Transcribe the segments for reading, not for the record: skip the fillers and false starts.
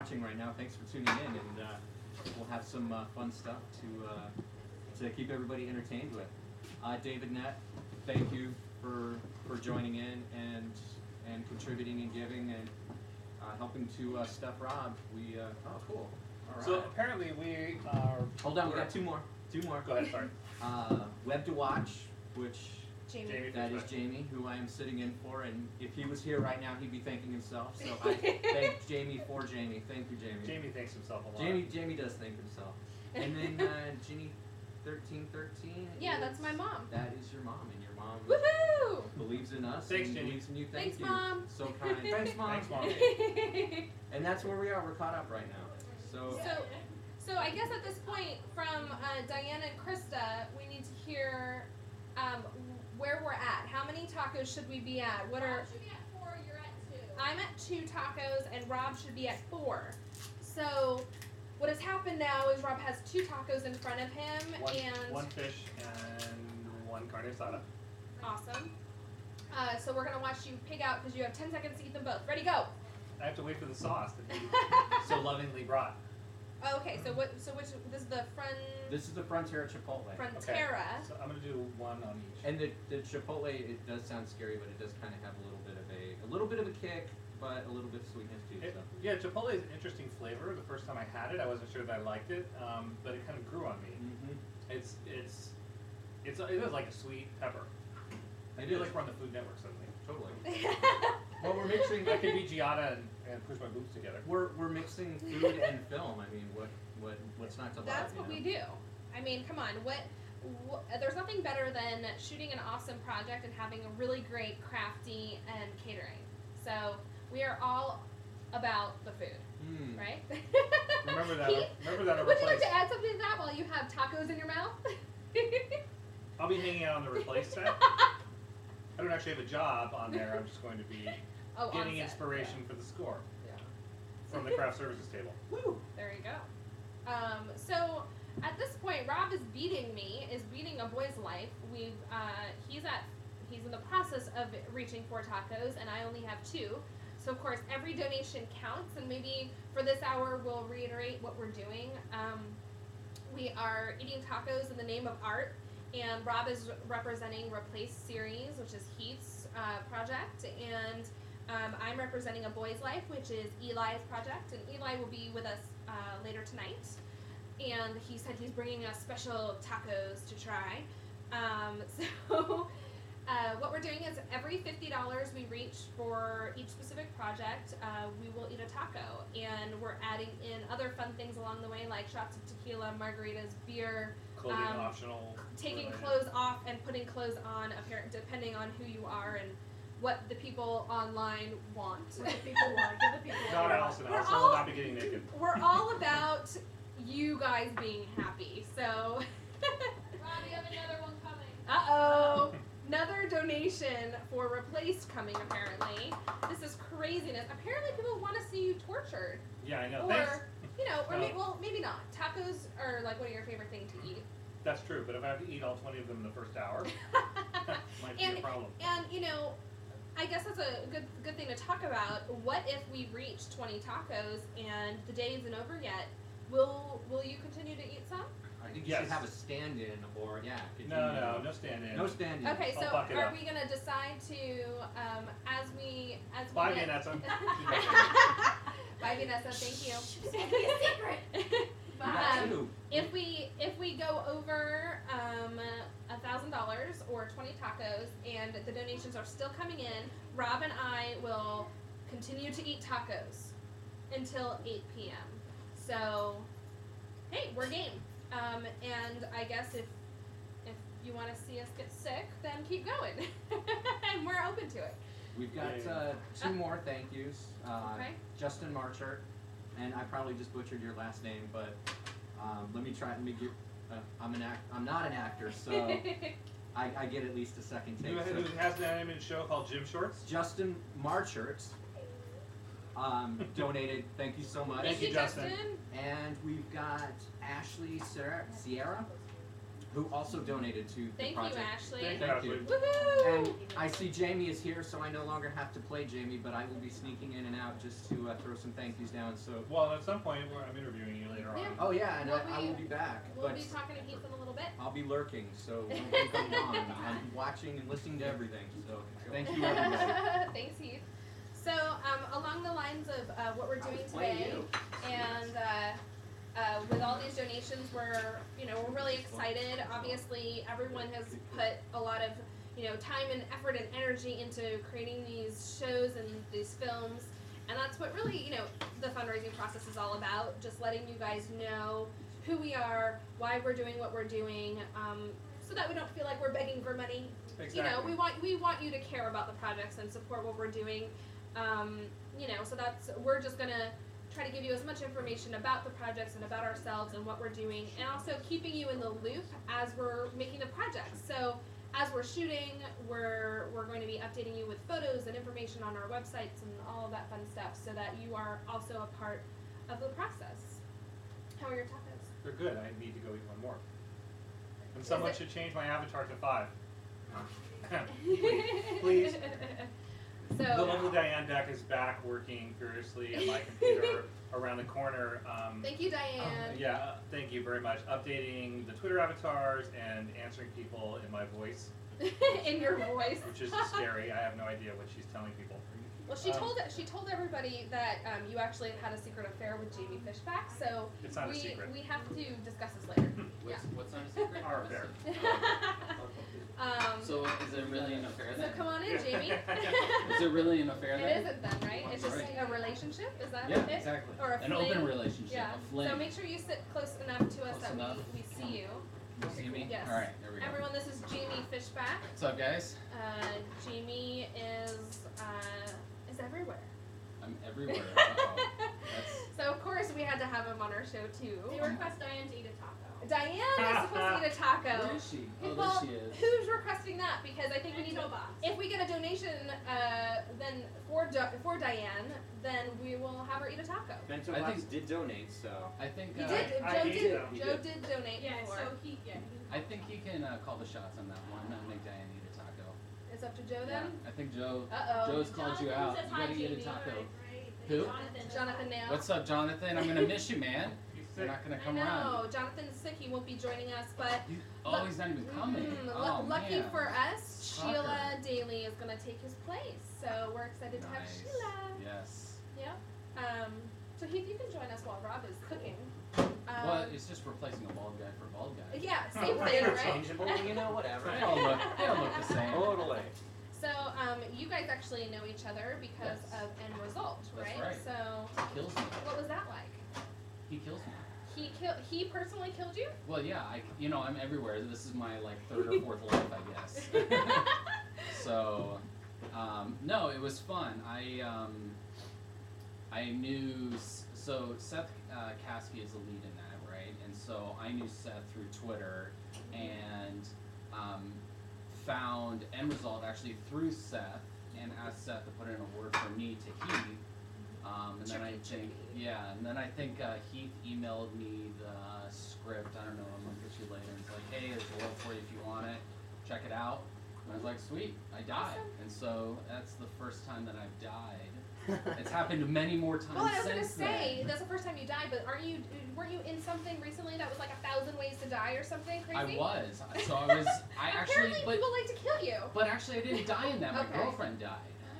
watching right now. Thanks for tuning in, and we'll have some fun stuff to keep everybody entertained with. David Nett, thank you for joining in and contributing and giving and helping to stuff Rob. Oh cool. All right. So apparently we are. Hold on, we got two more. Go ahead. Sorry. Web to Watch, which. Jamie. That is Jamie, who I am sitting in for, and if he was here right now, he'd be thanking himself. So I thank Jamie for Jamie. Thank you, Jamie. Jamie thanks himself a lot. Jamie does thank himself. And then Ginny, 1313. Yeah, that's my mom. That is your mom, and your mom Woohoo! believes in us. Thanks, and Ginny. believes in you. Thanks, you. Mom. So kind. Thanks, Mom. Thanks, Mom. And that's where we are. We're caught up right now. So I guess at this point, from Diana and Krista, we need to hear where we're at. How many tacos should we be at? Rob should be at 4, you're at 2. I'm at 2 tacos, and Rob should be at 4. So what has happened now is Rob has 2 tacos in front of him, and one fish and one carne asada. awesome. So we're gonna watch you pig out because you have 10 seconds to eat them both. Ready, go. I have to wait for the sauce that you so lovingly brought. Okay, so which this is the This is the Frontera Chipotle. Frontera. So I'm gonna do one on each. And the Chipotle, it does sound scary, but it does kind of have a little bit of a kick, but a little bit of sweetness too. So. Yeah, Chipotle is an interesting flavor. The first time I had it, I wasn't sure that I liked it, but it kind of grew on me. Mm-hmm. It is like a sweet pepper. I feel like we're on the Food Network suddenly. Totally. Well, we're mixing. I could be Giada and push my boobs together. We're mixing food and film. I mean, what's not to love? That's what we do. I mean, come on. What there's nothing better than shooting an awesome project and having a really great crafty and catering. So we are all about the food, right? Remember that. Remember that. Would you like to add something to that while you have tacos in your mouth? I'll be hanging out on the replace set. I don't actually have a job on there. I'm just going to be getting inspiration for the score from the craft services table. Woo! There you go. So at this point, Rob is beating a boy's life. He's in the process of reaching 4 tacos, and I only have 2. So of course, every donation counts, and maybe for this hour, we'll reiterate what we're doing. We are eating tacos in the name of art. And Rob is representing Replace Series, which is Heath's project, and I'm representing A Boy's Life, which is Eli's project, and Eli will be with us later tonight. And he said he's bringing us special tacos to try. So what we're doing is every $50 we reach for each specific project, we will eat a taco, and we're adding in other fun things along the way, like shots of tequila, margaritas, beer. Clothing optional. Taking clothes off and putting clothes on, depending on who you are and what the people online want. What the people want. Give the people Not Allison. Allison will not be getting naked. We're all about you guys being happy. So. Rob, you have another one coming. Uh-oh. Another donation for Replace coming, apparently. This is craziness. Apparently people want to see you tortured. Yeah, I know. Or, Thanks. Maybe not. Tacos are like one of your favorite things to eat. That's true, but if I have to eat all 20 of them in the first hour, might be a problem. And I guess that's a good thing to talk about. What if we reach 20 tacos and the day isn't over yet? Will you continue to eat some? I think you should have a stand-in, or No stand-in. No stand-in. Okay, so buck it are up. we gonna decide to as we Bye, get Vanessa. Bye, Vanessa. Thank you. She's gonna be a secret. If we go over $1,000 or 20 tacos and the donations are still coming in, Rob and I will continue to eat tacos until 8 p.m. So, hey, we're game. And I guess if you want to see us get sick, then keep going, and we're open to it. We've got 2 more thank yous. Okay. Justin Marchart, and I probably just butchered your last name, but let me try. I'm not an actor, so I get at least a second take. Who has an animated show called Gym Shorts? Justin Marchart donated. Thank you so much. Thank you, Justin. And we've got Ashley Sierra, who also donated to the Thank project. you, Ashley. Thank you, Thank Ashley. you. Woohoo! And I see Jamie is here, so I no longer have to play Jamie, but I will be sneaking in and out just to throw some thank yous down. So, Well, at some point, I'm interviewing you later Yeah. on. oh yeah, and We'll I will be back. We'll but be talking to Heath in a little bit. I'll be lurking, so don't think I'm gone. I'm watching and listening to everything. So, thank you everybody. Thanks, Heath. So, along the lines of what we're doing Playing today, you. and with all these donations, we're really excited. Obviously, everyone has put a lot of time and effort and energy into creating these shows and these films, and that's what really the fundraising process is all about. Just letting you guys know who we are, why we're doing what we're doing, so that we don't feel like we're begging for money. Exactly. We want you to care about the projects and support what we're doing. So we're just gonna try to give you as much information about the projects and about ourselves and what we're doing, and also keeping you in the loop as we're making the projects. So as we're shooting, we're going to be updating you with photos and information on our websites and all of that fun stuff, so that you are also a part of the process. How are your tacos? They're good. I need to go eat one more. And someone should change my avatar to 5. Please. The So lovely Diane Beck is back working furiously at my computer around the corner. thank you, Diane. Yeah, thank you very much. Updating the Twitter avatars and answering people in my voice, In your voice. which is scary. I have no idea what she's telling people. Well, she told everybody that you actually had a secret affair with Jamie Fishback. So It's not a we secret. we have to discuss this later. What's not a secret? Our affair. So is it really an affair So then? come on in, Jamie. Is it really an affair It then? isn't then, right? It's just Right. a relationship. Is that Yeah, it? exactly. Or a An fling? open relationship, Yeah. a fling. So make sure you sit close enough to us Close that enough. we see you. You see me? Yes. Alright, there we go. Everyone, this is Jamie Fishback. What's up, guys? Jamie is everywhere. I'm everywhere. Uh-oh. That's... So of course we had to have him on our show too. They request Diane to eat a taco. Diane is supposed to eat a taco. Where is she? Oh, Well, there she is. who's requesting that? Because I think we need to. Box. If we get a donation, then for Diane, then we will have her eat a taco. Bento I Box think- did donate, so. I think He did. I Joe hate did. them. He Joe did. did donate Yeah, before. so he I think he can call the shots on that one and make Diane eat a taco. It's up to Joe Yeah, then. I think Joe. Uh-oh. Joe's called you out. You gotta eat a taco. Who? Jonathan now. What's up, Jonathan? I'm gonna miss you, man. He's You're sick. not gonna I come around. know. Jonathan's sick. He won't be joining us, but Oh, he's not even coming. Oh, lucky man. for us, Shocker. Sheila Daly is gonna take his place. So we're excited to have Nice. Sheila. Yes. Yeah. So Heath, you can join us while Rob is cooking. Well, it's just replacing a bald guy for a bald guy. Yeah, same thing, right? Interchangeable, whatever. They all look the same. Totally. So, you guys actually know each other because Yes. of End Result, That's right? right. So, He kills me. what was that like? He kills me. He personally killed you? Well, yeah, I'm everywhere. This is my like third or fourth life, I guess. So, no, it was fun. I knew so Seth Caskey is the lead in that, right? And so I knew Seth through Twitter and found End Result actually through Seth and asked Seth to put in a word for me to Heath. And then I think, and then I think Heath emailed me the script, I don't know, a month or two later, and it's like, hey, there's a role for you if you want it, check it out. And I was like, sweet, I died. Awesome. And so that's the first time that I've died. It's happened many more times Well, I was gonna since say then. that's the first time you died, but weren't you in something recently that was like 1,000 ways to die or something crazy? I was. So I actually, Apparently, people like to kill you. but actually I didn't die in that. My Okay. girlfriend died.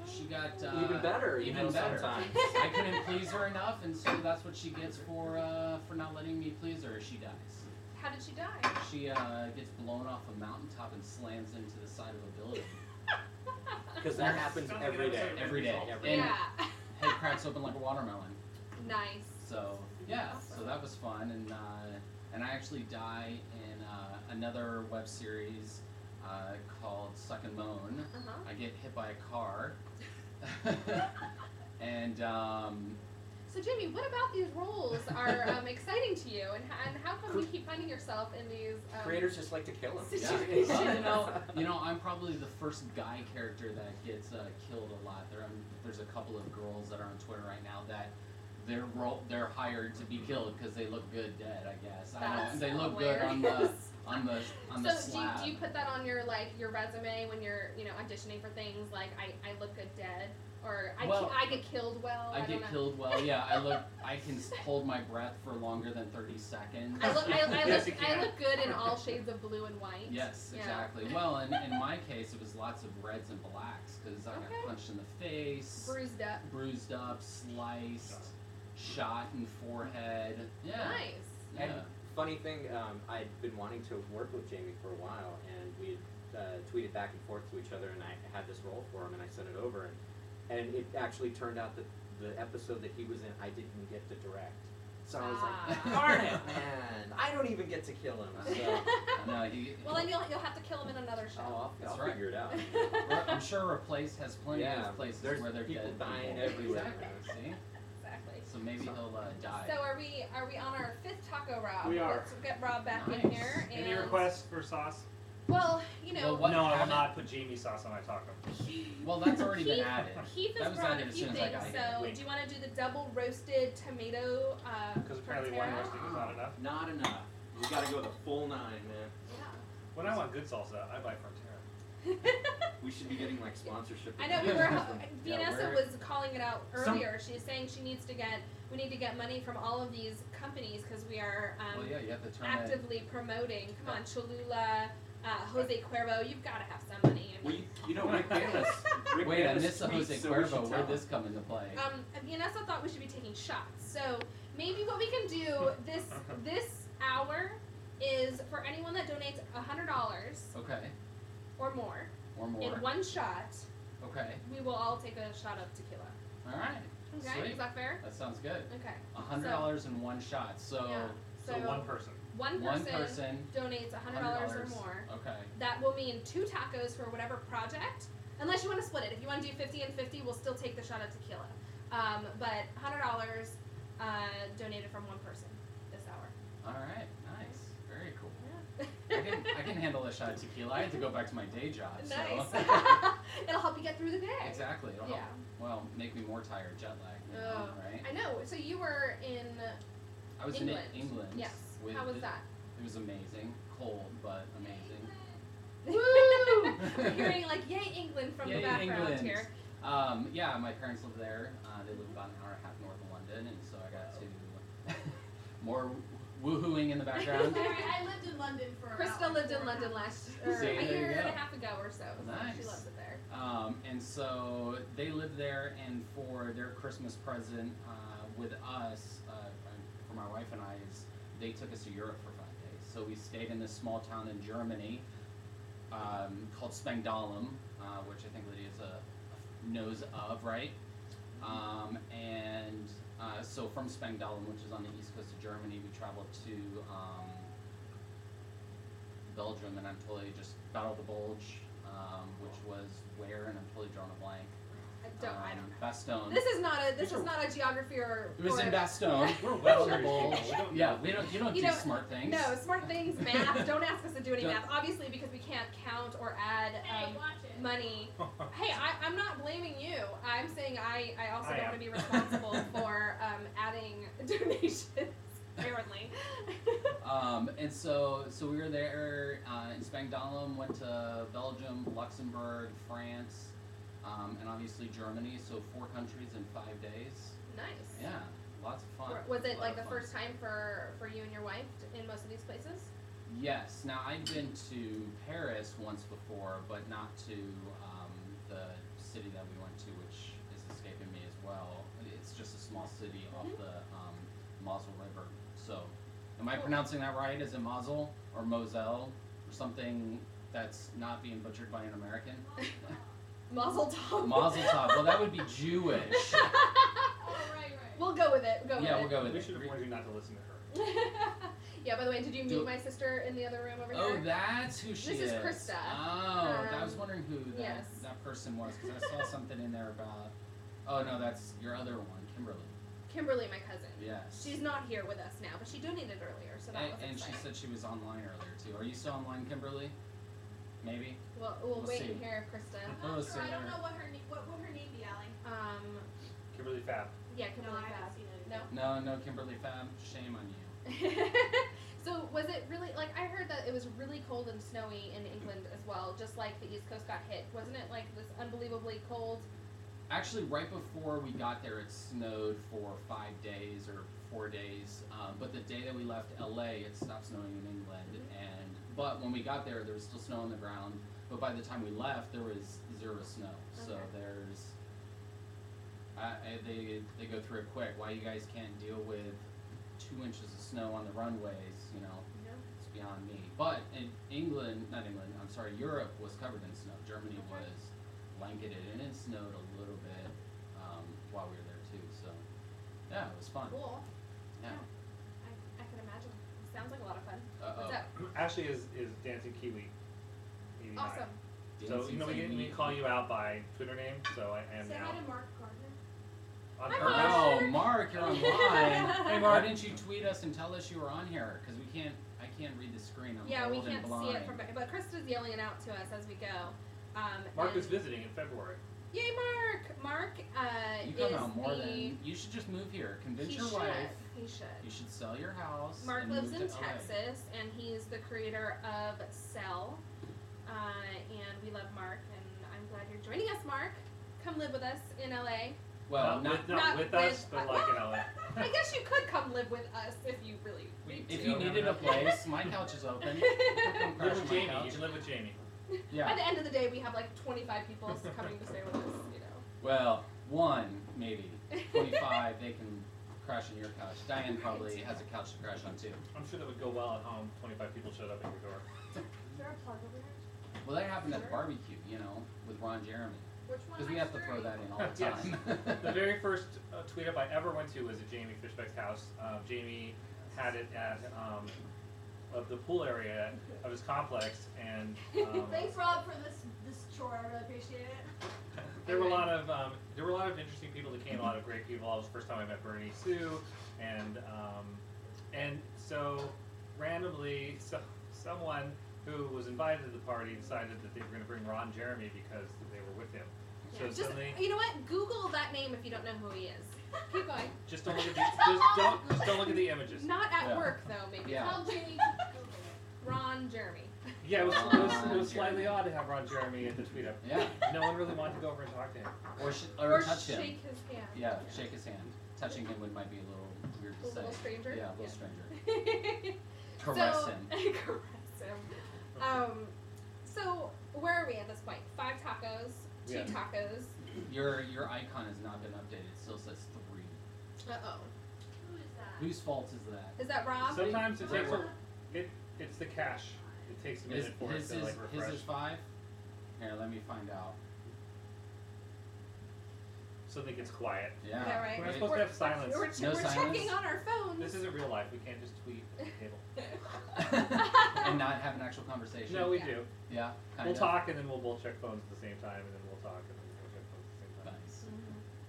She got Even better, you even know, better. sometimes. I couldn't please her enough, and so that's what she gets for not letting me please her. She dies. How did she die? She gets blown off a mountaintop and slams into the side of a building. Because that happens Sounds like every an day. episode of Every day. Result. Every And Yeah. head cracks open like a watermelon. Nice. So yeah, Awesome. so that was fun, and I actually die in another web series called Suck and Moan. Uh-huh. I get hit by a car, and So Jamie, what about these roles are exciting to you, and how come you keep finding yourself in these? Creators just like to kill them. yeah, Situation. well, you know, I'm probably the first guy character that gets killed a lot. There's a couple of girls that are on Twitter right now that they're hired to be killed because they look good dead. I guess I That's don't. They look hilarious. good on the So slab. do you put that on your your resume when you're auditioning for things like I look good dead, or I get killed well? I don't get know. killed well. Yeah, I can hold my breath for longer than 30 seconds. I look Yes, you I can. look good in all shades of blue and white. Yes, Yeah. exactly. Well, in my case, it was lots of reds and blacks because I got punched in the face, Bruised up. sliced, shot in forehead. Yeah. Nice. Yeah. And funny thing, I'd been wanting to work with Jamie for a while, and we tweeted back and forth to each other, and I had this role for him, and I sent it over, and it actually turned out that the episode that he was in, I didn't get to direct. So I was like, darn it, man! I don't even get to kill him. So, No, Well, then you'll have to kill him in another show. I'll That's I'll right. figure it out. I'm sure Replace has plenty Yeah, of places there's where they're people dead dying people. everywhere. Exactly. See? Exactly. So maybe he'll die. So are we on our 5th taco, Rob? We are. Let's get Rob back in Nice. here. And Any requests for sauce? Well, Well, what No, I will happened- not put Jamie sauce on my taco. Well, that's already been added. Heath That has was brought added a as few soon as I things. got here. So Wait. do you want to do the double roasted tomato? Because apparently one tortilla? roasting is not enough. Not enough. You gotta go the full 9, man. Yeah. When I want good salsa, I buy Frontera. We should be getting like sponsorship. I know we were. Yeah, Vanessa where- was calling it out earlier. She's saying we need to get money from all of these companies because we are Well, yeah, you have to turn actively promoting. Come on, Cholula, Jose Cuervo, you've got to have some money. I mean, Rick Bayless. Rick Wait, I Bayless missed the tweets, Jose so we Cuervo. should Where'd tell this him. come into play? Vanessa thought we should be taking shots. So maybe what we can do this hour is for anyone that donates $100 Okay. or more Or more. in one shot, Okay. we will all take a shot of tequila. All right. Okay, Sweet. is that fair? That sounds good. Okay. $100 in one shot. So Yeah. So one person. One one person person, donates $100 or more. Okay. That will mean 2 tacos for whatever project. Unless you want to split it. If you want to do 50 and 50, we'll still take the shot of tequila. But $100 donated from one person this hour. All right. Nice. Very cool. Yeah. I can handle a shot of tequila. I had to go back to my day job. Nice. So. It'll help you get through the day. Exactly. It'll help. Yeah. Well, make me more tired. Jet lag. You know, Oh, right? I know. So you were in I was England. in England. Yes. With How was that? It was amazing. Cold, but amazing. Woo! We're hearing like "Yay England" from the Yay, background England. here. Yeah, my parents live there. They live about an hour and a half north of London, and so I got to more woohooing in the background. Alright, I lived in London for Krista about, lived in 4.5 London months. a See, there you year and go. a half ago or so. So she Nice. loves it there. And so they lived there, and for their Christmas present with us, for my wife and I, is they took us to Europe for 5 days. So we stayed in this small town in Germany called Spangdahlem, which I think Lydia knows of, right? So from Spangdahlem, which is on the east coast of Germany, we traveled to Belgium, and I'm totally just Battle of the Bulge, which was where, and I'm totally drawing a blank. I don't. Bastogne. This is not a geography or. It was in or- Bastogne. We're Battle of the webseries people. Bulge. We don't Yeah, know. you don't You do know, smart things. No, smart things, math. Don't ask us to do any Don't- math. Obviously, because we can't count or add Hey, watch it. money. Hey, I'm not blaming you. I'm saying I also I don't am. want to be responsible for adding donations. Apparently. And so we were there in Spangdahlem, went to Belgium, Luxembourg, France, and obviously Germany. So 4 countries in 5 days. Nice. Yeah, lots of fun. Was it A lot like of the fun. first time for you and your wife in most of these places? Yes. Now I'd been to Paris once before, but not to the city that we went to, which is escaping me as well. It's just a small city off the Moselle River. So, am I pronouncing that right? Is it Moselle or Moselle or something that's not being butchered by an American? Mazel tov. Mazel tov. Well, that would be Jewish. Oh, right. We'll go with it. Yeah, we'll go with We it. should have warned you not to listen to her. Yeah, by the way, did you meet Do- my sister in the other room over Oh, here? that's who she This is Krista. Oh, I was Um, wondering who yes. that person was because I saw something in there about. Oh no, that's your other one, Kimberly. Kimberly, my cousin. Yes. She's not here with us now, but she donated earlier, so that was And she exciting. said she was online earlier too. Are you still online, Kimberly? Maybe. We'll we'll wait see. and hear if Krista. I'm Oh, not so sure. I don't there. know what her name be, Allie. Kimberly Fab. Yeah, No, Kimberly I Fab. haven't seen it. No? No, Kimberly Fab. Shame on you. So was it really, like, I heard that it was really cold and snowy in England as well, just like the East Coast got hit. Wasn't it like this unbelievably cold? Actually, right before we got there, it snowed for 5 days or 4 days. But the day that we left LA, it stopped snowing in England. But when we got there, there was still snow on the ground. But by the time we left, there was 0 snow. So Okay. there's, they go through it quick. Why you guys can't deal with 2 inches of snow on the runways, you know, it's beyond me. But in Europe was covered in snow. Germany was blanketed, and it snowed a little bit while we were there too. So yeah, it was fun. Cool. Yeah. I can imagine. Sounds like a lot of fun. What's up? Ashley is Dancing Kiwi. 89. Awesome. So we call you out by Twitter name. So I am Say now. hi to Mark Gardner. On Hi, purpose. Oh, Mark, you're online. Hey, Why Mark. didn't you tweet us and tell us you were on here? Because I can't read the screen. I'm Yeah, we old and can't blind. see it from back, but Krista's yelling it out to us as we go. Mark and- is visiting in February. Yay, Mark! Mark You is come out more the. than you should just move here. Convince He your should. wife. He should. You should sell your house. Mark and lives move in to LA. Texas, and he's the creator of Cell. And we love Mark, and I'm glad you're joining us, Mark. Come live with us in LA. Well, not with us, but like in LA. I guess you could come live with us if you really need if to. you needed a place, my couch is open. You can come Live crash with on my Jamie. couch. You can live with Jamie. By Yeah. the end of the day, we have like 25 people coming to stay with us, you know. Well, 1 maybe. 25 they can crash on your couch. Diane probably has a couch to crash on too. I'm sure that would go well at home. 25 people showed up at your door. Is there a plug over there? Well, that happened at the barbecue, you know, with Ron Jeremy. Which one? Because we have to throw that in all the Yes. time. The very first tweet up I ever went to was at Jamie Fishback's house. Jamie had it at of the pool area of his complex, and Thanks, Rob, for this chore. I really appreciate it. there were a lot of interesting people that came. A lot of great people. It was the first time I met Bernie Sue, and so randomly, someone who was invited to the party decided that they were going to bring Ron Jeremy because they were with him. So Just, suddenly, you know what? Google that name if you don't know who he is. Keep going. just don't look at the just don't look at the images. Not at Yeah. work though, maybe. Yeah. Tell Jenny. Ron Jeremy. Yeah, it was Ron slightly Jeremy. odd to have Ron Jeremy at the tweet up. Yeah. No one really wanted to go over and talk to him. Or touch him. shake his hand. Yeah, shake his hand. Touching him might be a little weird to A say. little stranger? Yeah, a little stranger. stranger. Caress him. Caress him. So where are we at this point? 5 tacos, 2 Yeah. tacos. Your icon has not been updated. It still says 3. Uh-oh. Who is that? Whose fault is that? Is that Rob? Sometimes it takes Work. it's the cache. It takes a His, minute for it his, to like is, refresh. his is 5? Here, let me find out. Suddenly it gets quiet. Yeah. Yeah, right. We're supposed to have silence. We're No checking silence? on our phones. This isn't real life. We can't just tweet at the table. And not have an actual conversation. No, we Yeah. do. Yeah, kind We'll of. talk and then we'll both check phones at the same time, and then we'll talk and then we'll check phones at the same time. Nice.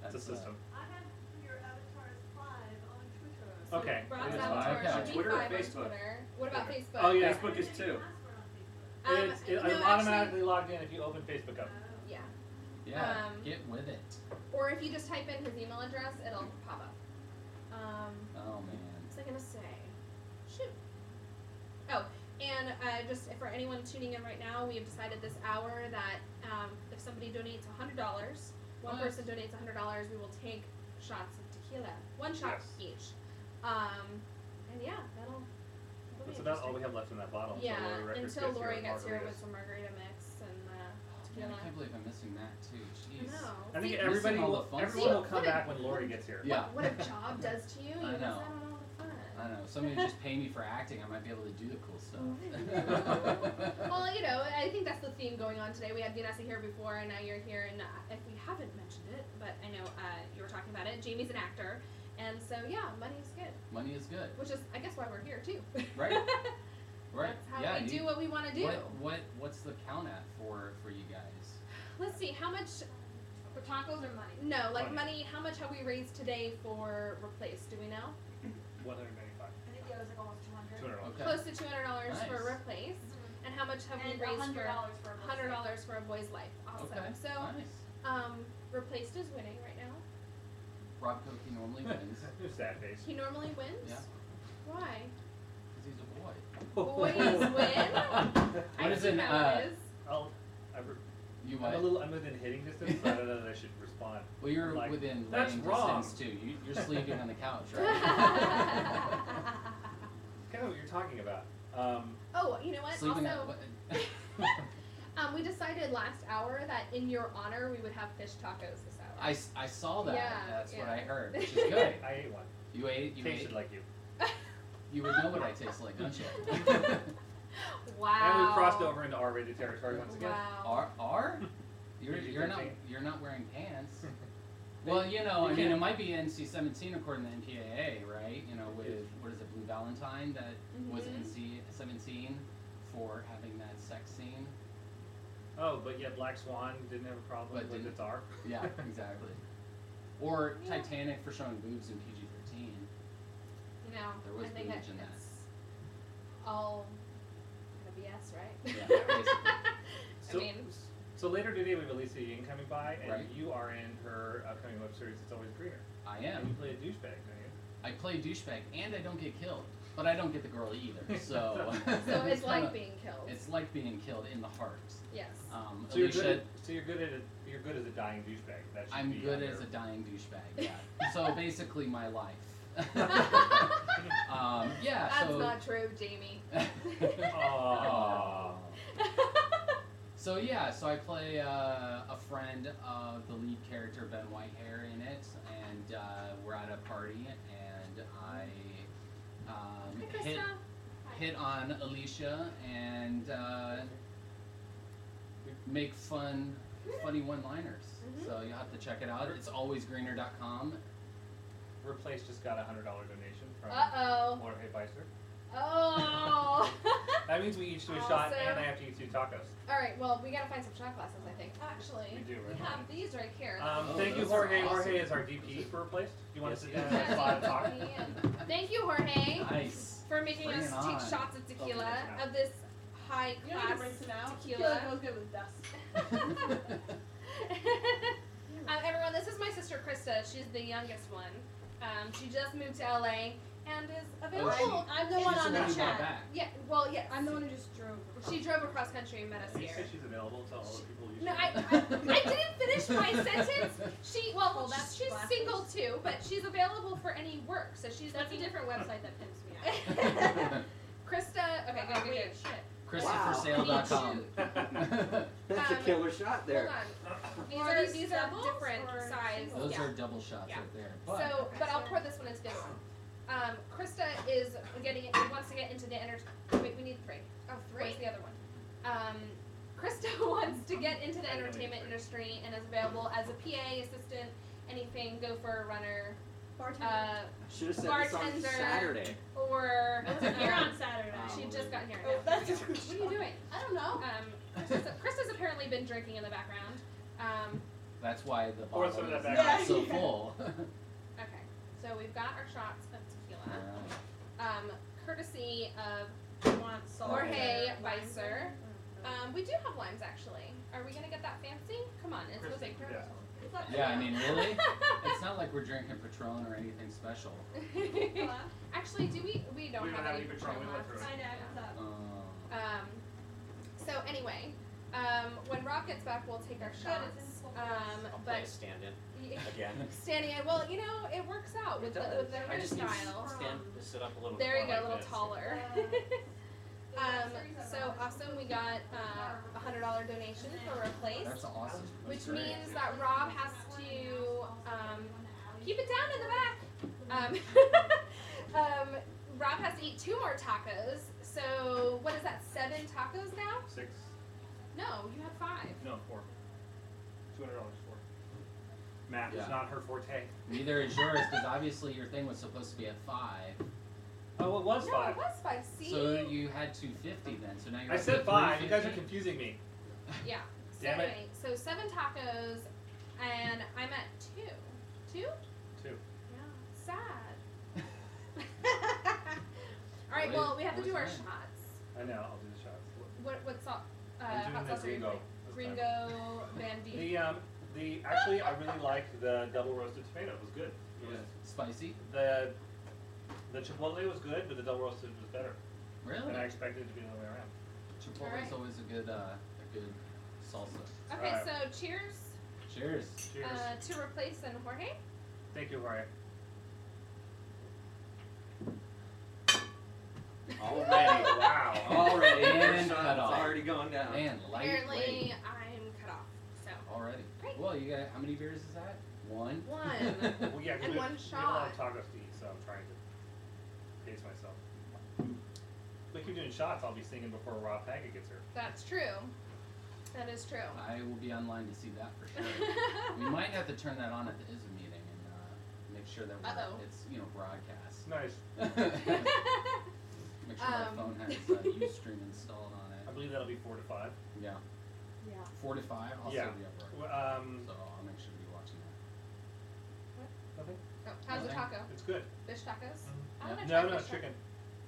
That's a system. I have your avatar as 5 on Twitter. So Okay, Rob's it is avatar fine. Okay. should be Twitter or 5 on Facebook? Twitter. What about Facebook? Oh, yeah. Facebook is 2. Um, I'm automatically logged in if you open Facebook up. Yeah. Yeah, Um, get with it. Or if you just type in his email address, it'll pop up. Oh, man. What was I gonna say? Shoot. Oh, and just for anyone tuning in right now, we have decided this hour that if somebody donates $100, one What? person donates $100, we will take shots of tequila, 1 shot Yes. each. And yeah, that'll be That's about all interesting. we have left in that bottle. Yeah, until until Lori gets here margaritas. with some margarita mix and Man, tequila. I can't believe I'm missing that too. I Jeez. know. I think See, everybody Missing all will, the fun everyone will stuff. come back when Lori gets here. Yeah. What a job does to you. You I miss know. out on all the fun. I don't know. Somebody would just pay me for acting. I might be able to do the cool stuff. Well, you know, I think that's the theme going on today. We had Vanessa here before, and now you're here. And if we haven't mentioned it, but I know you were talking about it, Jamie's an actor. And so, yeah, money is good. Money is good. Which is, I guess, why we're here, too. Right. Right. That's how yeah, we do what we want to do. What's the count at for you guys? Let's see, how much... For tacos or money? No, like Money. money, how much have we raised today for Replace? Do we know? 195. I think it was like almost 200. $200. Okay. Close to $200 for Nice. Replace. And how much have And we raised for... $100 for a boy's $100 for a boy's life. Awesome. Okay. So, nice. Replaced is winning right now. Rob Gokee normally wins. Sad face. He normally wins? Yeah. Why? Because he's a boy. Boys win? I What is see it, how it is. You I'm what? I'm within hitting distance, so I don't know that I should respond. Well, you're Like, within that's laying wrong. distance too. You're sleeping on the couch, right? Kind of what you're talking about. Oh, you know what? Sleeping Also, we decided last hour that in your honor we would have fish tacos this hour. I saw that. Yeah, That's what yeah. I heard, which is good. I ate one. You ate. You Tasted ate. like you. You would know what I taste like, don't you? Wow. And we crossed over into R-rated territory once again. Wow. R? You're PG-13. not wearing pants. Well, you know, I mean, it might be NC-17 according to NPAA, right? You know, with what is it, Blue Valentine that was Mhm. NC-17 for having that sex scene. Oh, but yet Black Swan didn't have a problem But with didn't. its R. Yeah, exactly. Or Yeah. Titanic for showing boobs in PG-13. You know, There was I think boobage in that. it's all kind of BS, right? Yeah, basically. I mean, So later today we have Alicia Ying coming by, and Right. you are in her upcoming web series It's Always Greener. I And you am. play a douchebag, don't you? I play douchebag, and I don't get killed, but I don't get the girl either. So. so it's like kinda- being killed. It's like being killed in the heart. Yes. So you're Alicia, good. You're good as a dying douchebag. That should I'm be good on as a your- dying douchebag. Yeah. So basically, my life. Yeah. That's so. not true, Jamie. Aw. So yeah, so I play a friend of the lead character Ben Whitehair in it, and we're at a party, and I Hi, hit Krista. on Alicia and make funny one-liners. Mhm. So you'll have to check it out. It's alwaysgreener.com. Replace just got a $100 donation from Uh-oh. Jorge Beiser. Oh. That means we each do a shot, Awesome. and I have to eat 2 tacos. All right. Well, we gotta find some shot glasses. I think. Actually, We do, We right? have these right here. Oh, Thank you, those are Jorge. awesome. Jorge is our DP for Replace. Do you want to sit down Yeah, and spot and talk? Thank you, Jorge, Nice. for making Bring us it take on. shots of tequila Okay. of this high you don't need class to rinse it out. tequila. Tequila goes good with dust. Everyone, this is my sister Krista. She's the youngest one. She just moved to LA and is available. I'm the She's one She's on the the one who got chat. back. Yeah, well, yes. I'm the one who just drove. She drove across country and met us Did you here. say she's available to all the people you No, should I didn't finish my sentence. Well, that's She's glasses. single too, but she's available for any work. So she's That's a looking. different website that pimps me out. Krista, okay, go, Wait, shit. ChristopherSale.com. That's a Um, killer shot there. Hold on. Are These these are doubles different or size. Those Yeah. are double shots Yeah. right there. But So, but I'll pour this one as good one. Krista is wants to get into the wait, we need 3. Oh, 3? Where's the other one? Krista wants to get into the entertainment industry and is available as a PA, assistant, anything, gopher, runner, Bartender. Should have said this on bartender. Saturday. or I wasn't here on Saturday. she just got here. Oh, now. that's What are you doing? I don't know. Krista's apparently been drinking in the background. that's why the Pour bottle some of is that not back. so Yeah. full. Okay, so we've got our shots of tequila, Alright. courtesy of I want salt. Jorge or Weiser. lime. We do have limes actually. Are we gonna get that fancy? Come on, it's Krista, Jose Cuervo. yeah. It's not Yeah, I mean, really? It's not like we're drinking Patron or anything special. tequila. Actually, we don't have any Patron, we went left. through it. I know, what's up? So anyway, when Rob gets back, we'll take our Good, shots. it's in full I'll play a But stand-in y- again. standing, well, you know, it works out with It the does. I just need hairstyle. to stand to sit up a little There you more go, a like little this. taller. Uh, So awesome, we got a $100 donation for Replace, That's awesome. which That's great. means that Rob has to keep it down in the back. Rob has to eat 2 more tacos. So what is that? 7 tacos now? 6? No, you had 5. No, 4. $200 for. Math Yeah. is not her forte. Neither is yours, because obviously your thing was supposed to be at 5. Oh, it was No, 5. it was 5. See? So you had 250 then. So now you're I up to said 5. You guys are 350. confusing me. Yeah. So Damn it. anyway, so 7 tacos, and I'm at 2. 2? 2. Yeah. Sad. All right. Well, we have to do our Always fine. shots. I know. I'll do the shots. What salt? I'm doing hot the sauce are you Gringo. doing? this time. Gringo Banditti. The actually I really liked the double roasted tomato. It was good. It was Spicy? the chipotle was good, but the double roasted was better. Really? And I expected it to be the other way around. Chipotle is Alright. always a good salsa. Okay, Alright. so cheers Cheers. Cheers. to Replace and Jorge. Thank you, Jorge. Already. Wow. Already. And First cut shot's off. already going down. Man, lightweight. Apparently, I'm cut off. So Already. Great. Well, you got how many beers is that? One. one. Well, yeah, 'cause And we one have a lot of shot. tacos to eat, so I'm trying to pace myself. If we keep doing shots, I'll be singing before Rob Haggett gets here. That's true. That is true. I will be online to see that for sure. We might have to turn that on at the ISA meeting and make sure that Uh-oh. it's broadcast. Nice. Make sure my phone has Ustream installed on I it. believe that'll be 4 to 5. Yeah. Yeah. 4 to 5. I'll Yeah. still be up early. So I'll make sure to be watching that. Nothing? Oh, how's the Nothing. taco? It's good. Fish tacos? Mhm. I wanna No, try no, fish it's chicken.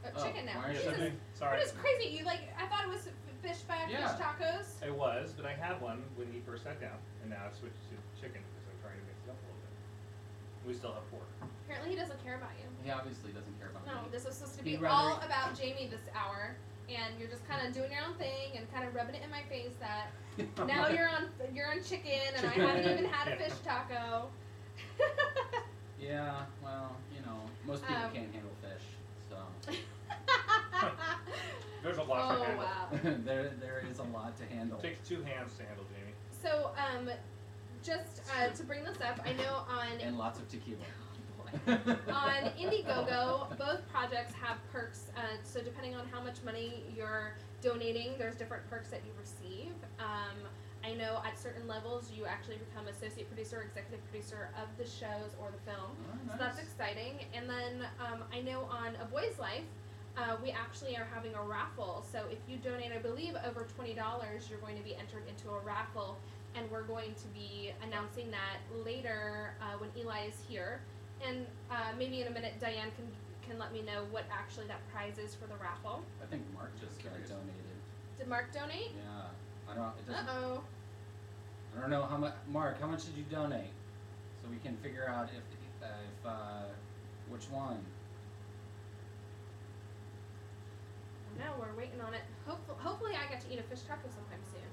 Oh, Oh, chicken now. why are you Jesus. chicken? Sorry. That is crazy. You I thought it was Fishback Yeah. fish tacos. It was, but I had one when he first sat down, and now I've switched to chicken because I'm trying to mix it up a little bit. We still have pork. Apparently, he doesn't care about you. He obviously doesn't care about No, me. this was supposed to He'd be rather- all about Jamie this hour, and you're just kind of doing your own thing and kind of rubbing it in my face that now you're on chicken, and I haven't even had a fish taco. Yeah, well, most people Um, can't handle fish, so There's a lot to Oh handle. wow. there is a lot to handle. It takes 2 hands to handle Jamie. So just to bring this up, I know on And lots of tequila. on Indiegogo, both projects have perks. So depending on how much money you're donating, there's different perks that you receive. I know at certain levels you actually become associate producer, executive producer of the shows or the film. Oh, So nice. that's exciting. And then I know on A Boy's Life, we actually are having a raffle. So if you donate, I believe, over $20, you're going to be entered into a raffle. And we're going to be announcing that later when Eli is here. And maybe in a minute, Diane can let me know what actually that prize is for the raffle. I think Mark just donated. Did Mark donate? Yeah, I don't. It doesn't. Uh-oh. I don't know how much. Mark, how much did you donate? So we can figure out if which one. No, we're waiting on it. Hopefully I get to eat a fish taco sometime soon.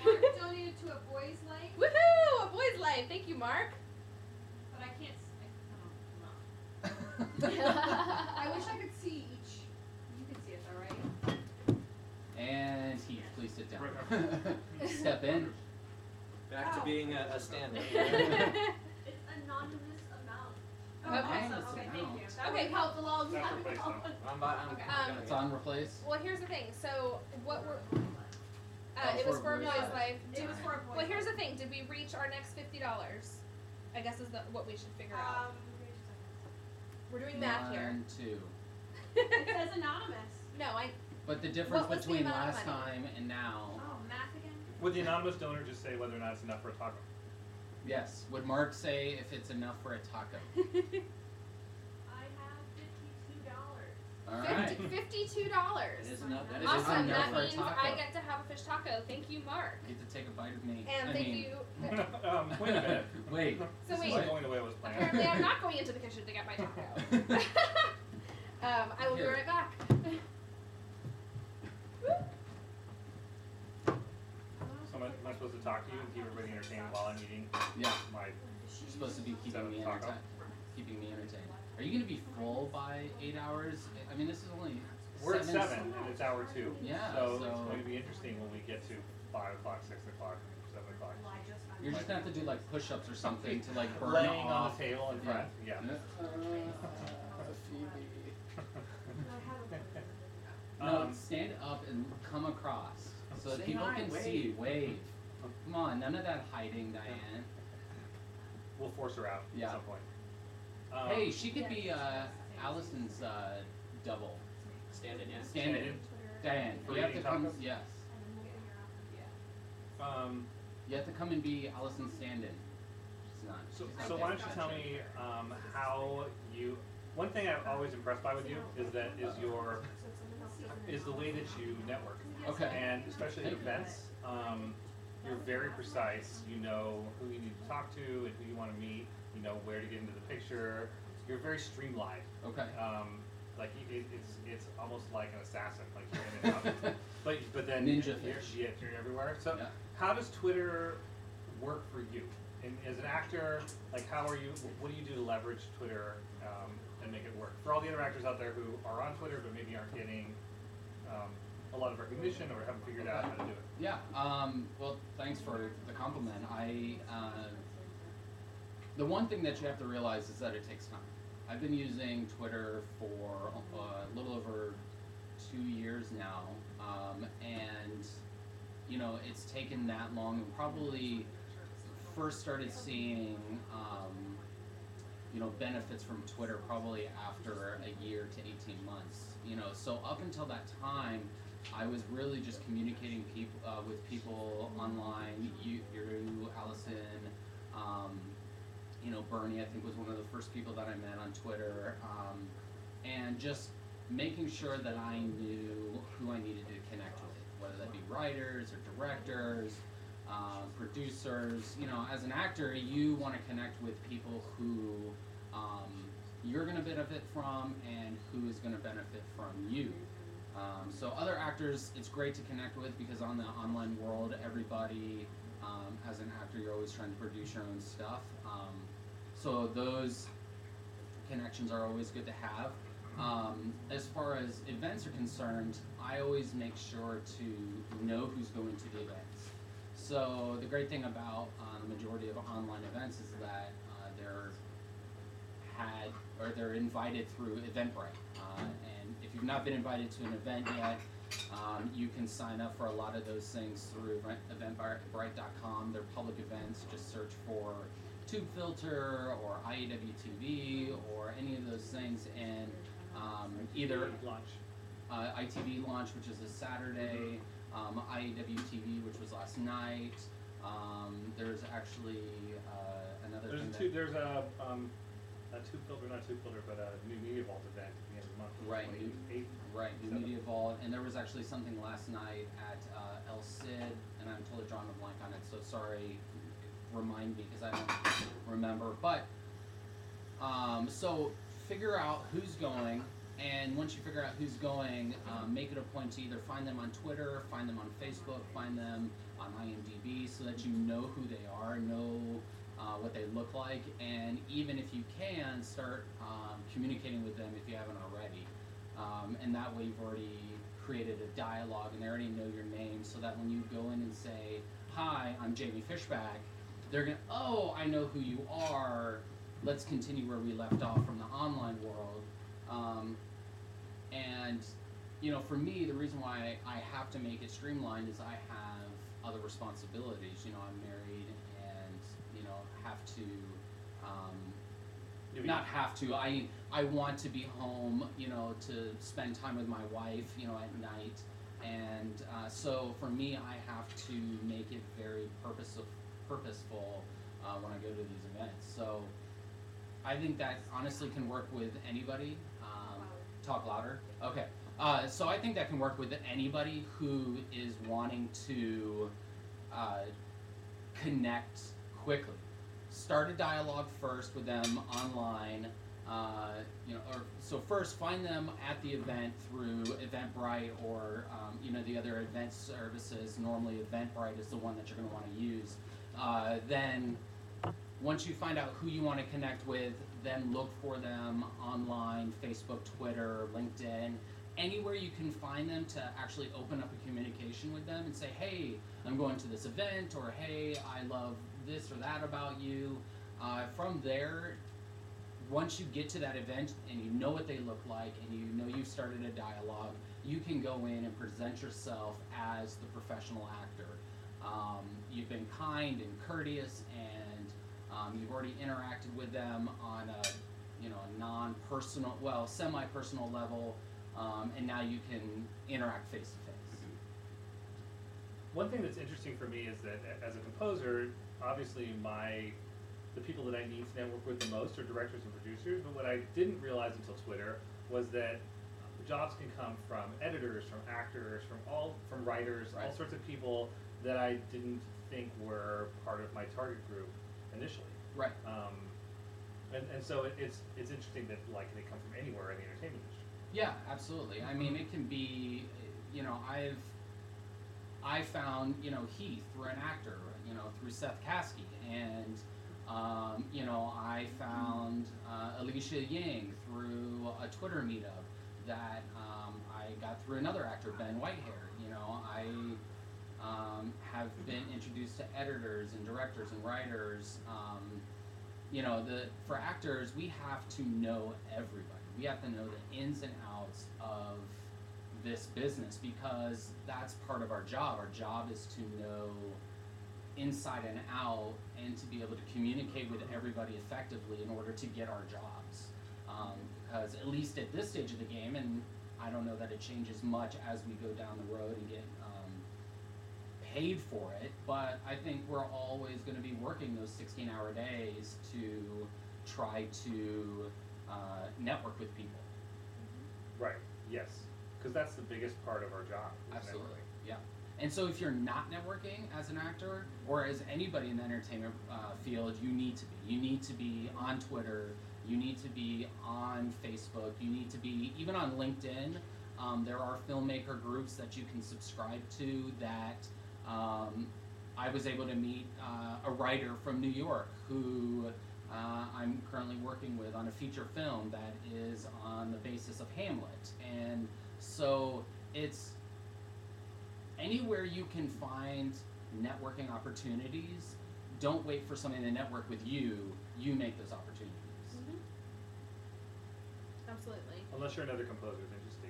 Mark donated to A Boy's Life, Woohoo! A Boy's Life. Thank you, Mark. but I can't. I wish I could see each. You can see it though, right? And Heath, please sit down. Step in. Back to being a stand-up. It's anonymous amount. Okay. Anonymous Okay, thank you. amount. That would help a long That's time replaced ago. now. Okay. It's on replace. Well, here's the thing. So what we're Oh, it was for for A A Boy's Boy's Life. Life. It was for A Boy's Well, here's the Life. thing. Did we reach our next $50? I guess is what we should figure out. We're doing math here. 1, 2. It says anonymous. No, But the difference What was the between amount of last money? time and now. Oh, math again? Would the anonymous donor just say whether or not it's enough for a taco? Yes. Would Mark say if it's enough for a taco? I have $52. All right. $52. It is enough. That is Awesome. enough That for a means taco. I get to have a fish taco. Thank you, Mark. Get to take a bite of me. And I thank mean, you. Wait a minute. Wait. So This wait. isn't going the way it was planned. Apparently, I'm not going into the kitchen to get my taco. I will be Here. right back. So am I supposed to talk to you and keep everybody entertained while I'm eating Yeah. my... You're supposed to be keeping me Taco. entertained. Are you gonna be full by 8 hours? I mean, this is only. We're at 7 and it's hour 2. Yeah, So it's so- going to be interesting when we get to 5 o'clock, 6 o'clock, 7 o'clock. You're just gonna have to do like push-ups or something to like burn Laying on off. the table in front. Yeah. No, stand up and come across so that Say people hi, can wave. see. Wave. Come on, none of that hiding, Diane. We'll force her out Yeah. at some point. Hey, she could be Allison's double. Stand-in, yeah. Stand in. Diane, For you have to eating come. tacos? Yes. Um, You have to come and be Allison's stand-in. She's not. so, she's not so there. why don't you tell me how you? One thing I'm always impressed by with you is that is the way that you network. Okay. And especially at Thank you. events, you're very precise. You know who you need to talk to and who you want to meet. where to get into the picture. You're very streamlined. Okay. Like it's almost like an assassin, like you're in and out. but then Ninja you're, fish. you're everywhere. So Yeah. how does Twitter work for you? And as an actor, like what do you do to leverage Twitter and make it work? For all the other actors out there who are on Twitter but maybe aren't getting a lot of recognition or haven't figured out how to do it. Yeah. Well, thanks for the compliment. The one thing that you have to realize is that it takes time. I've been using Twitter for a little over 2 years now, and it's taken that long. And probably first started seeing benefits from Twitter probably after a year to 18 months. So up until that time, I was really just communicating with people online. You, Allison, Bernie, I think, was one of the first people that I met on Twitter, and just making sure that I knew who I needed to connect with, whether that be writers or directors, producers. As an actor, you want to connect with people who you're going to benefit from and who is going to benefit from you. So other actors, it's great to connect with because on the online world, everybody, as an actor, you're always trying to produce your own stuff. So those connections are always good to have. As far as events are concerned, I always make sure to know who's going to the events. So the great thing about the majority of online events is that they're invited through Eventbrite. And if you've not been invited to an event yet, you can sign up for a lot of those things through eventbrite.com. They're public events. Just search for Tube Filter or IAW TV or any of those things, and either launch. ITV launch, which is this Saturday, IAW TV, which was last night. There's actually another thing. There's a Tube Filter, not Tube Filter, but a new Media Vault event at the end of the month. Right. New Media Vault, and there was actually something last night at El Cid, and I'm totally drawing a blank on it, so sorry, remind me, because I don't remember. But, so figure out who's going, and once you figure out who's going, make it a point to either find them on Twitter, find them on Facebook, find them on IMDb, so that you know who they are, know what they look like, and even if you can, start communicating with them if you haven't already. And that way you've already created a dialogue and they already know your name, so that when you go in and say, "Hi, I'm Jamie Fishback," they're gonna, "Oh, I know who you are. Let's continue where we left off from the online world." And for me, the reason why I have to make it streamlined is I have other responsibilities. I'm married and have to not have to. I want to be home, to spend time with my wife, at night, and so for me, I have to make it very purposeful when I go to these events. So I think that honestly can work with anybody. Talk louder. Okay. So I think that can work with anybody who is wanting to connect quickly. Start a dialogue first with them online, so first find them at the event through Eventbrite or the other event services. Normally Eventbrite is the one that you're going to want to use. Then once you find out who you want to connect with, then look for them online, Facebook, Twitter, LinkedIn, anywhere you can find them to actually open up a communication with them and say, "Hey, I'm going to this event," or "Hey, I love this or that about you." From there, once you get to that event and you know what they look like and you know you've started a dialogue, you can go in and present yourself as the professional actor. You've been kind and courteous, and you've already interacted with them on a non-personal, well, semi-personal level, and now you can interact face to face. One thing that's interesting for me is that as a composer, obviously the people that I need to network with the most are directors and producers, but what I didn't realize until Twitter was that jobs can come from editors, from actors, from writers, Right. all sorts of people that I didn't think were part of my target group initially. Right. And so it's interesting that like they come from anywhere in the entertainment industry. Yeah, absolutely. I mean, it can be, you know, I found, you know, Heath through an actor, you know, through Seth Caskey, and you know, I found Alicia Ying through a Twitter meetup that I got through another actor, Ben Whitehair. You know, I have been introduced to editors and directors and writers. You know, for actors, we have to know everybody. We have to know the ins and outs of this business because that's part of our job. Our job is to know inside and out and to be able to communicate with everybody effectively in order to get our jobs. Because at least at this stage of the game, and I don't know that it changes much as we go down the road and get paid for it, but I think we're always going to be working those 16-hour days to try to network with people. Right. Yes. Because that's the biggest part of our job. is Absolutely. networking. Yeah. And so if you're not networking as an actor or as anybody in the entertainment field, you need to be. You need to be on Twitter. You need to be on Facebook. You need to be even on LinkedIn. There are filmmaker groups that you can subscribe to that I was able to meet a writer from New York who I'm currently working with on a feature film that is on the basis of Hamlet. And so it's anywhere you can find networking opportunities, don't wait for somebody to network with you, you make those opportunities. Absolutely. Unless you're another composer, then just stay.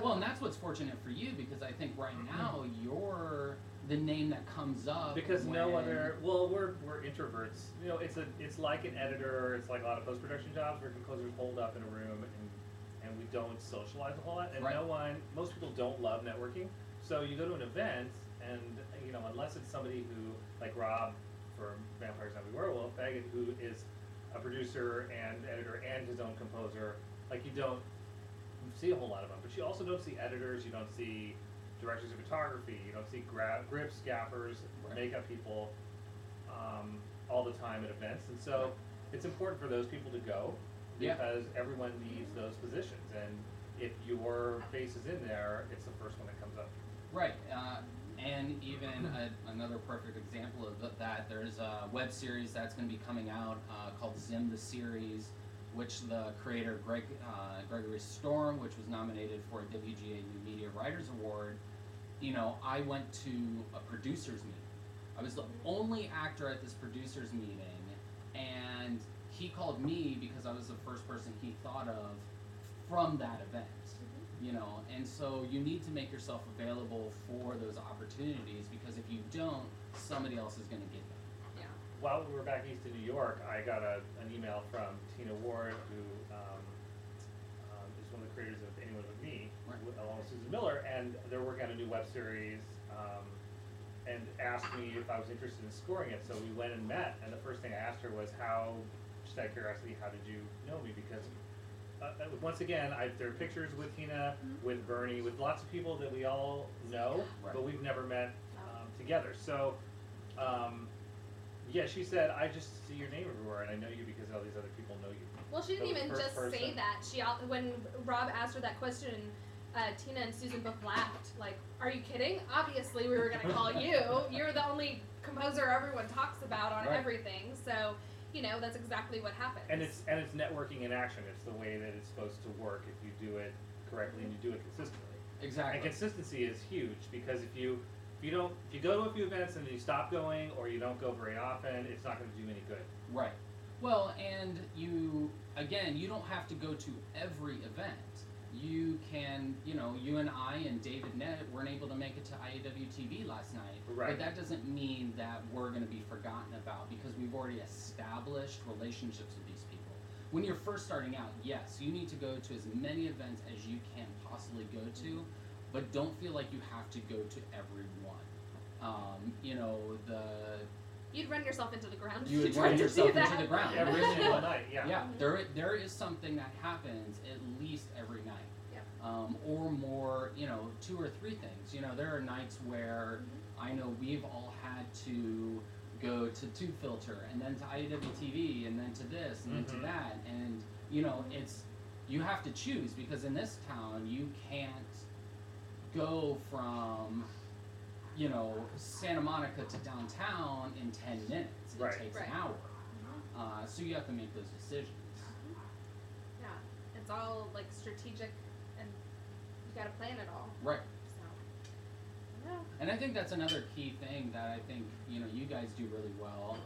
Well, and that's what's fortunate for you because I think right now you're the name that comes up. Because no when- other, well, we're introverts. You know, it's like an editor. It's like a lot of post-production jobs where composers hold up in a room and we don't socialize a whole lot. And Right. most people don't love networking. So you go to an event and, you know, unless it's somebody who, like Rob for Vampires Not Be Werewolf, Baggett, who is a producer and editor and his own composer, like you don't see a whole lot of them. But you also don't see editors. You don't see directors of photography. You don't see grips, gaffers, Right. makeup people all the time at events. And so it's important for those people to go Yeah. because everyone needs those positions. And if your face is in there, it's the first one that comes up. Right, and even another perfect example of that, there's a web series that's going to be coming out called Zim the Series, which the creator Gregory Storm, which was nominated for a WGA New Media Writers Award, you know, I went to a producers meeting. I was the only actor at this producers meeting, and he called me because I was the first person he thought of from that event. You know, and so you need to make yourself available for those opportunities because if you don't, somebody else is going to get them. Yeah. While we were back east in New York, I got an email from Tina Ward, who is one of the creators of Anyone But Me, Right. along with Susan Miller, and they're working on a new web series, and asked me if I was interested in scoring it. So we went and met, and the first thing I asked her was, just out of curiosity, how did you know me? Because once again, there are pictures with Tina, with Bernie, with lots of people that we all know, Right. but we've never met together. So, yeah, she said, I just see your name everywhere, and I know you because all these other people know you. Well, she didn't So the even first just say person- that. When Rob asked her that question, Tina and Susan both laughed. Like, are you kidding? Obviously, we were going to call you. You're the only composer everyone talks about on Right. everything. So, you know, that's exactly what happens. And it's networking in action. It's the way that it's supposed to work if you do it correctly and you do it consistently. Exactly. And consistency is huge because if you go to a few events and you stop going or you don't go very often, it's not going to do any good. Right. Well, and you don't have to go to every event. You can, you know, you and I and David Nett weren't able to make it to IAWTV last night. Right. But that doesn't mean that we're going to be forgotten about because we've already established relationships with these people. When you're first starting out, yes, you need to go to as many events as you can possibly go to, but don't feel like you have to go to every one. You know, You'd run yourself into the ground. you if would tried run to yourself do that. into the ground. Every single night, yeah. Yeah, there is something that happens at least every night. Yep. Or more, you know, 2 or 3 things. You know, there are nights where I know we've all had to go to Tube Filter, and then to IWTV, and then to this, and then to Mhm. that, and you have to choose, because in this town you can't go from Santa Monica to downtown in 10 minutes. It Right. takes Right. an hour. So you have to make those decisions. Yeah, it's all like strategic, and you gotta plan it all. Right. So, yeah. And I think that's another key thing that I think you guys do really well,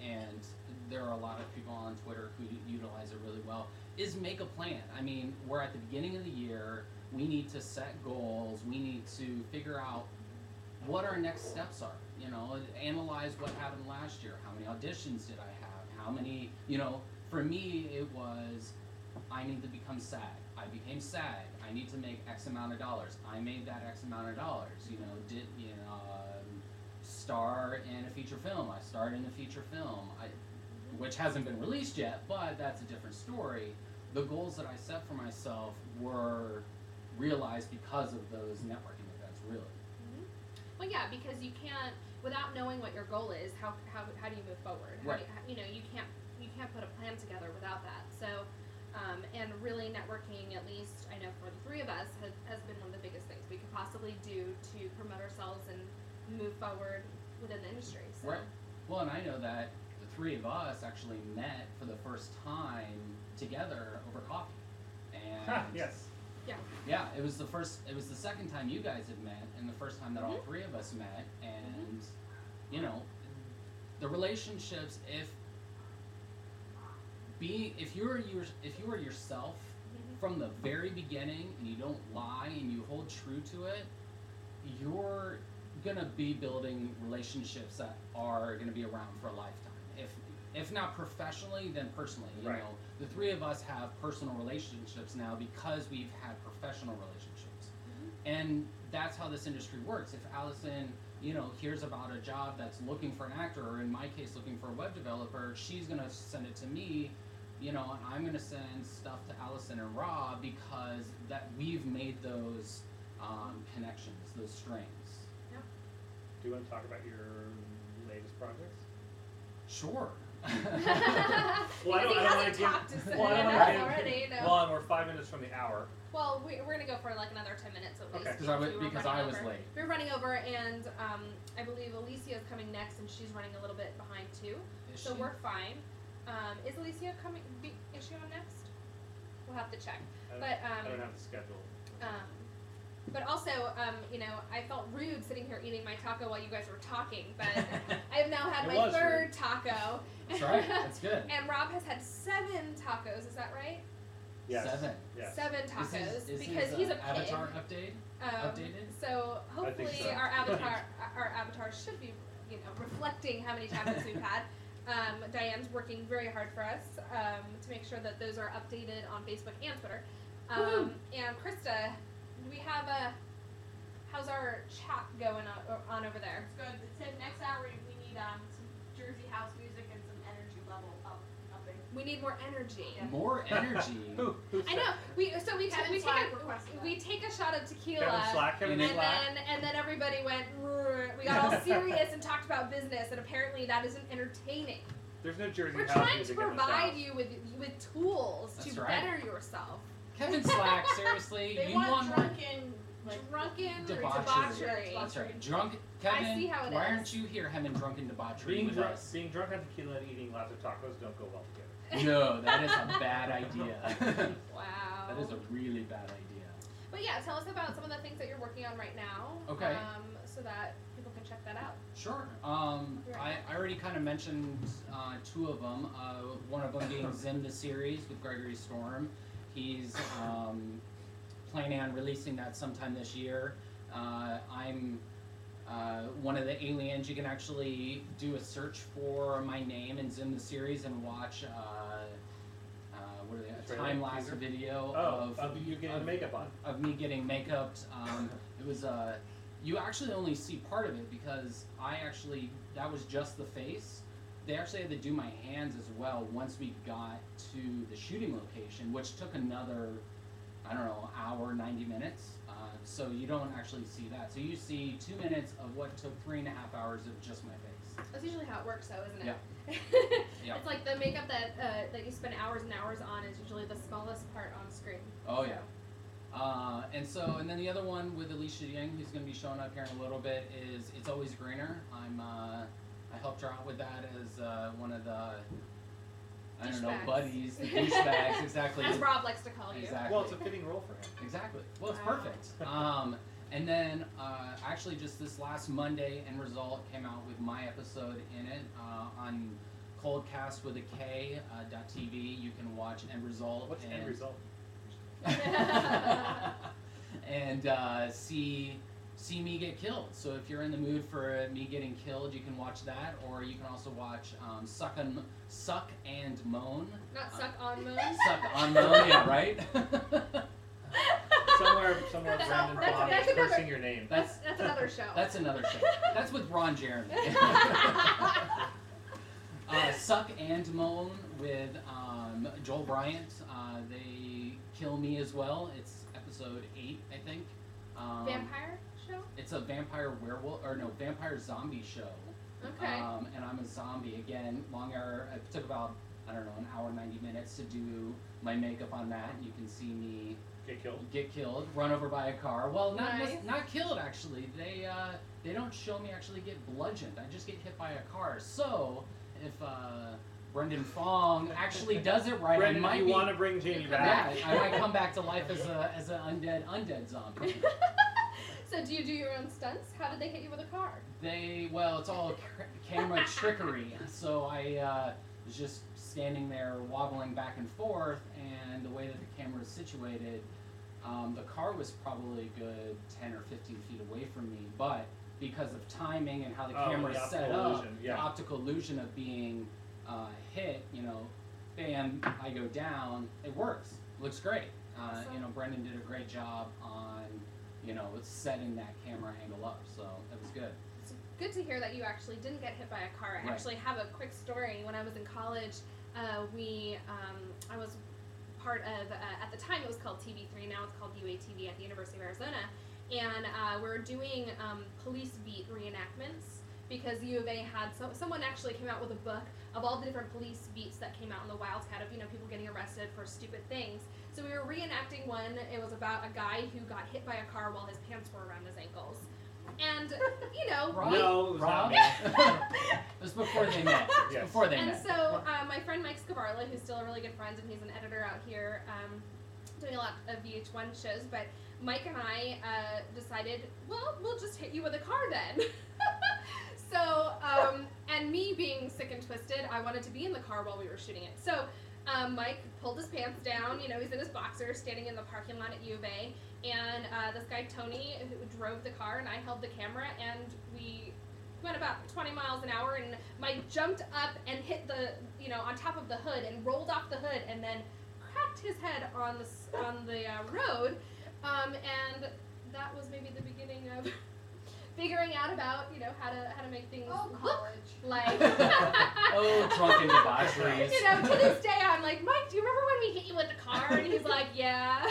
and there are a lot of people on Twitter who utilize it really well, is make a plan. I mean, we're at the beginning of the year, we need to set goals, we need to figure out what our next steps are, analyze what happened last year, how many auditions did I have, how many, for me it was, I need to become SAG. I became SAG. I need to make X amount of dollars. I made that X amount of dollars. Star in a feature film. I starred in a feature film, which hasn't been released yet, but that's a different story. The goals that I set for myself were realized because of those networking events, really. Well, yeah, because you can't, without knowing what your goal is, how do you move forward? Right. You can't put a plan together without that. So, and really networking, at least I know for the three of us, has been one of the biggest things we could possibly do to promote ourselves and move forward within the industry. So. Right. Well, and I know that the three of us actually met for the first time together over coffee. And Yes. Yeah. yeah, it was the second time you guys had met, and the first time that all three of us met, and the relationships, if you are yourself from the very beginning, and you don't lie and you hold true to it, you're gonna be building relationships that are gonna be around for a lifetime. If not professionally, then personally. Right. The three of us have personal relationships now because we've had professional relationships. And that's how this industry works. If Allison, hears about a job that's looking for an actor, or in my case looking for a web developer, she's gonna send it to me, and I'm gonna send stuff to Allison and Rob because that we've made those connections, those strings. Do you want to talk about your latest projects? Sure. Well, Because he I don't hasn't want to talked to give. someone Well, I don't enough want to already. give. No. Well, and we're 5 minutes from the hour. Well, we're gonna go for like another 10 minutes at least. Okay. Because I we were was running over. late. We were running over, and I believe Alicia is coming next, and she's running a little bit behind too. Is So she? we're fine. Is Alicia coming? Is she on next? We'll have to check. But I don't have the schedule. But also, I felt rude sitting here eating my taco while you guys were talking. But I have now had It my was third rude. taco. That's right. That's good. And Rob has had 7 tacos. Is that right? Yes. 7. Yes. 7 tacos Is because his, he's a pig. avatar updated? So hopefully so. our avatar should be, reflecting how many tacos we've had. Diane's working very hard for us to make sure that those are updated on Facebook and Twitter. And Krista, do we have how's our chat going on over there? It's good. It said next hour we need some Jersey house music and some energy level upping. We need more energy. Yeah. More energy. Who I know. We Kevin Slack requested that. we take a shot of tequila. Kevin And Slack. And then everybody went. "Rrr." We got all serious and talked about business, and apparently that isn't entertaining. There's no Jersey We're house trying to music in this provide house. you with tools That's to right. better yourself. Kevin Slack, seriously, They you want more drunken, Drunken debauchery. debauchery. That's right. Drunk Kevin, I see how it why is. aren't you here having drunken debauchery Being with drunk, us? being drunk on tequila and eating lots of tacos don't go well together. No, that is a bad idea. Wow. That is a really bad idea. But yeah, tell us about some of the things that you're working on right now. Okay. So that people can check that out. Sure. Right. I already kind of mentioned 2 of them. One of them being Zim the series with Gregory Storm. He's planning on releasing that sometime this year. I'm one of the aliens. You can actually do a search for my name in Zim the series and watch what are they? A Trailer? time-lapse Teaser? video Of you getting makeup on. of me getting makeup. It was you actually only see part of it because that was just the face. They actually had to do my hands as well once we got to the shooting location, which took another, I don't know, hour, 90 minutes. So you don't actually see that. So you see 2 minutes of what took 3.5 hours of just my face. That's usually how it works, though, isn't it? Yeah. It's like the makeup that you spend hours and hours on is usually the smallest part on screen. Oh yeah. And then the other one with Alicia Yang, who's going to be showing up here in a little bit, is It's Always Greener. I helped her out with that as one of the, I don't know, Douchebags. buddies, the douchebags, exactly. As Rob likes to call you. Exactly. Well, it's a fitting role for him. Exactly. Well, it's Wow. perfect. And then actually just this last Monday, End Result came out with my episode in it on Coldcast with a K .tv. You can watch End Result. What's and end result? and see me get killed. So if you're in the mood for me getting killed, you can watch that, or you can also watch Suck and Moan. Not suck on moon. Suck on Moan, yeah, right. Somewhere That's Brandon another- Fogg that's is another- cursing your name. That's another show. That's another show. That's with Ron Jeremy. Suck and Moan with Joel Bryant. They kill me as well. It's episode 8, I think. Vampire show? It's a vampire vampire zombie show. Okay. And I'm a zombie again. Long hour. It took about, I don't know, an hour 90 minutes to do my makeup on that. You can see me Get killed. get killed, run over by a car. Well, Nice. not killed actually. They don't show me actually get bludgeoned. I just get hit by a car. So if Brendan Fong actually does it right, Brendan, I might you be. want to bring Jamie Yeah, back? I might come back to life as an undead zombie. So do you do your own stunts? How did they hit you with a car? It's all camera trickery. So I was just standing there wobbling back and forth, and the way that the camera is situated, the car was probably a good 10 or 15 feet away from me, but because of timing and how the camera is set optical up, illusion, the yeah. optical illusion of being hit, bam, I go down, it works. Looks great. Awesome. Brendan did a great job on, setting that camera angle up, so it was good. It's good to hear that you actually didn't get hit by a car. I Right. actually have a quick story. When I was in college, I was part of, at the time it was called TV3, now it's called UATV at the University of Arizona, and we're doing police beat reenactments because U of A had, someone actually came out with a book of all the different police beats that came out in the Wildcat of, people getting arrested for stupid things. So we were reenacting one. It was about a guy who got hit by a car while his pants were around his ankles. And, Rob? No, it was Rob? not me. It was before they met. It was Yes. before they And met. so my friend Mike Scavarla, who's still a really good friend, and he's an editor out here doing a lot of VH1 shows, but Mike and I decided, well, we'll just hit you with a car then. So, and me being sick and twisted, I wanted to be in the car while we were shooting it. So Mike pulled his pants down, he's in his boxers, standing in the parking lot at U of A, and this guy Tony, who drove the car, and I held the camera, and we went about 20 miles an hour, and Mike jumped up and hit the, on top of the hood, and rolled off the hood, and then cracked his head on the road, and that was maybe the beginning of figuring out about, how to make things Oh, look college. like. Oh, drunken debaucheries. To this day, I'm like, Mike, do you remember when we hit you with the car? And he's like, yeah.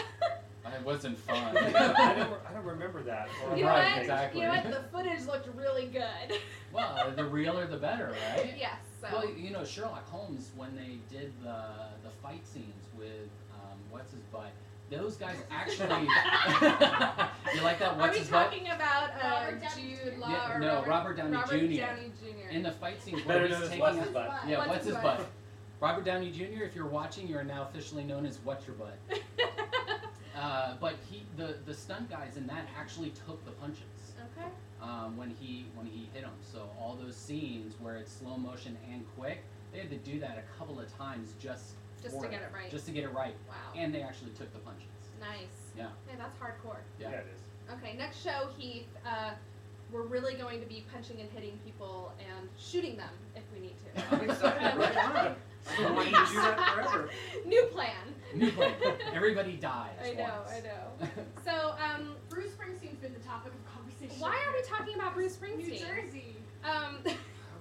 It wasn't fun. I don't remember that. Or You know Right, what? exactly. You know what? The footage looked really good. Well, the realer the better, right? Yes. So. Well, Sherlock Holmes, when they did the fight scenes with what's his butt, those guys actually. You like that? Are What's we his butt? talking about Robert Downey Jude Jr.? Law Yeah, or no, Robert Downey Jr. Downey Jr. In the fight scenes Better where he's known as taking What's out- His Butt. Yeah, what's his butt? Robert Downey Jr., if you're watching, you are now officially known as What's Your Butt. But the stunt guys in that actually took the punches Okay. when he hit him. So all those scenes where it's slow motion and quick, they had to do that a couple of times just To for get it right. Just to get it right. Wow. And they actually took the punches. Nice. Yeah. Hey, that's hardcore. Yeah. Yeah, it is. Okay, next show, Heath. We're really going to be punching and hitting people and shooting them if we need to. I'm excited. Right on. So why don't you do that forever? New plan. New plan. Everybody dies. I know, once. I know. So, Bruce Springsteen's been the topic of conversation. why are we talking about Bruce Springsteen? New Jersey.